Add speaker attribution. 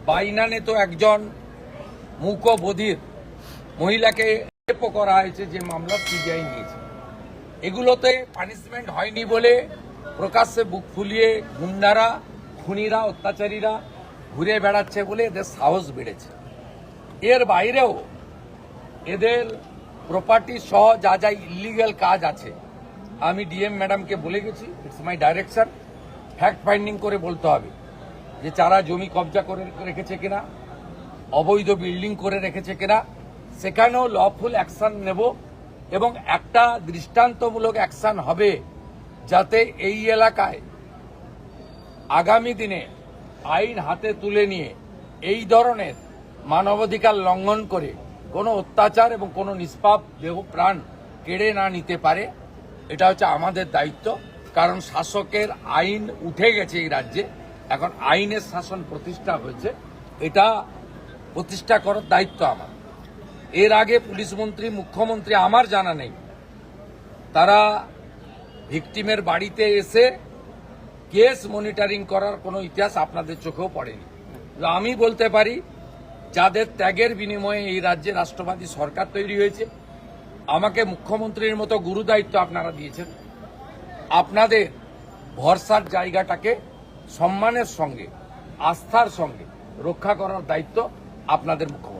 Speaker 1: বাইনানে তো একজন মূকবধির মহিলাকে রেপ করা হয়েছে, যে মামলা সিবিআই নিয়েছে। এগুলোতে পানিশমেন্ট হয়নি বলে প্রকাশ্যে বুক ফুলিয়ে গুন্ডারা, খুনিরা, অত্যাচারীরা ঘুরে বেড়াচ্ছে বলে এদের সাহস বেড়েছে। এর বাইরেও এদের প্রপার্টি সহ যা যা ইলিগ্যাল কাজ আছে, আমি ডিএম ম্যাডামকে বলে গেছি, it's my direction, fact finding করে বলতে হবে যে যারা জমি কবজা করে রেখেছে কিনা, অবৈধ বিল্ডিং করে রেখেছে কিনা, সেখানেও লফুল অ্যাকশন নেব এবং একটা দৃষ্টান্তমূলক অ্যাকশন হবে, যাতে এই এলাকায় আগামী দিনে আইন হাতে তুলে নিয়ে এই ধরনের মানবাধিকার লঙ্ঘন করে কোনো অত্যাচার এবং কোনো নিষ্পাপ দেহ প্রাণ কেড়ে না নিতে পারে। এটা হচ্ছে আমাদের দায়িত্ব, কারণ শাসকের আইন উঠে গেছে এই রাজ্যে, এখন আইনের শাসন প্রতিষ্ঠা হয়েছে, এটা প্রতিষ্ঠা করার দায়িত্ব আমার। এর আগে পুলিশ মন্ত্রী, মুখ্যমন্ত্রী, আমার জানা নেই তারা ভিকটিমের বাড়িতে এসে কেস মনিটরিং করার কোনো ইতিহাস আপনাদের চোখেও পড়েনি। আমি বলতে পারি, যাদের ত্যাগের বিনিময়ে এই রাজ্যে রাষ্ট্রবাদী সরকার তৈরি হয়েছে, আমাকে মুখ্যমন্ত্রীর মতো গুরু দায়িত্ব আপনারা দিয়েছেন, আপনাদের ভরসার জায়গাটাকে সম্মানের সঙ্গে, আস্থার সঙ্গে রক্ষা করার দায়িত্ব আপনাদের মুখ্যমন্ত্রী।